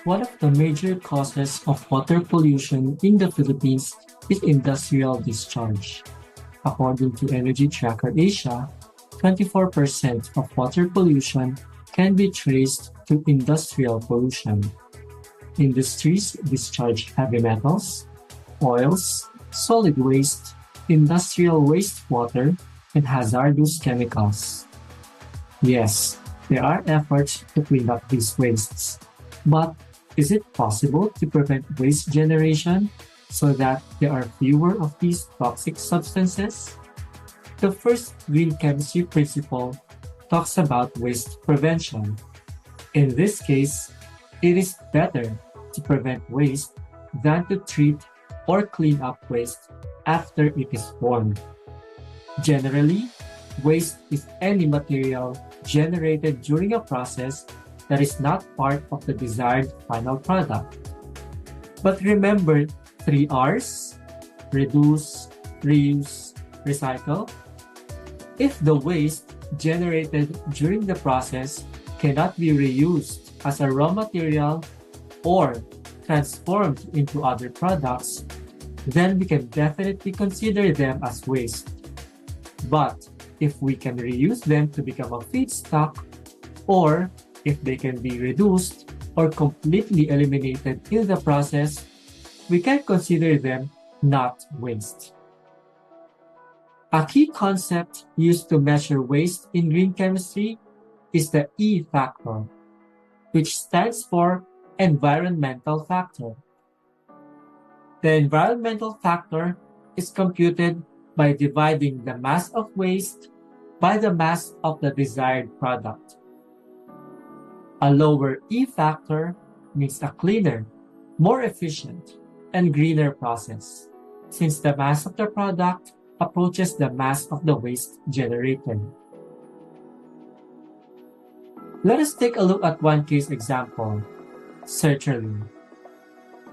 One of the major causes of water pollution in the Philippines is industrial discharge. According to Energy Tracker Asia, 24% of water pollution can be traced to industrial pollution. Industries discharge heavy metals, oils, solid waste, industrial wastewater, and hazardous chemicals. Yes, there are efforts to clean up these wastes, but is it possible to prevent waste generation so that there are fewer of these toxic substances? The first green chemistry principle talks about waste prevention. In this case, it is better to prevent waste than to treat or clean up waste after it is formed. Generally, waste is any material generated during a process that is not part of the desired final product. But remember 3 R's: reduce, reuse, recycle. If the waste generated during the process cannot be reused as a raw material or transformed into other products, then we can definitely consider them as waste. But if we can reuse them to become a feedstock, or if they can be reduced or completely eliminated in the process, we can consider them not waste. A key concept used to measure waste in green chemistry is the E factor, which stands for environmental factor. The environmental factor is computed by dividing the mass of waste by the mass of the desired product. A lower E factor means a cleaner, more efficient, and greener process, since the mass of the product approaches the mass of the waste generated. Let us take a look at one case example: sertraline.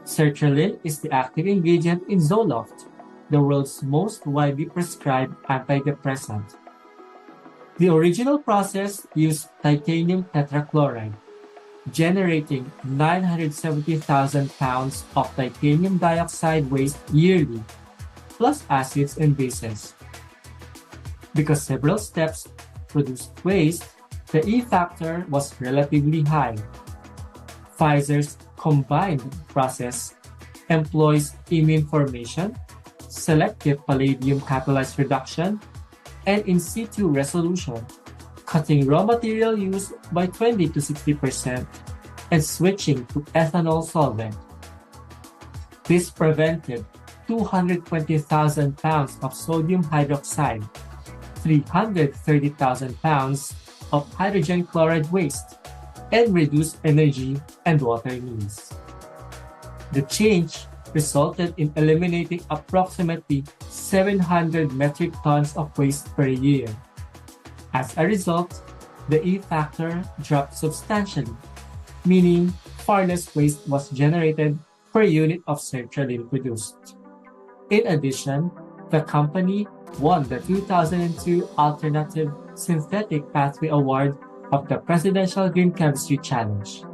Sertraline is the active ingredient in Zoloft, the world's most widely prescribed antidepressant. The original process used titanium tetrachloride, generating 970,000 pounds of titanium dioxide waste yearly, plus acids and bases. Because several steps produced waste, the E factor was relatively high. Pfizer's combined process employs imine formation, selective palladium catalyzed reduction, and in situ resolution, cutting raw material use by 20 to 60% and switching to ethanol solvent. This prevented 220,000 pounds of sodium hydroxide, 330,000 pounds of hydrogen chloride waste, and reduced energy and water needs. The change resulted in eliminating approximately 700 metric tons of waste per year. As a result, the E factor dropped substantially, meaning far less waste was generated per unit of sertraline produced. In addition, the company won the 2002 Alternative Synthetic Pathway Award of the Presidential Green Chemistry Challenge.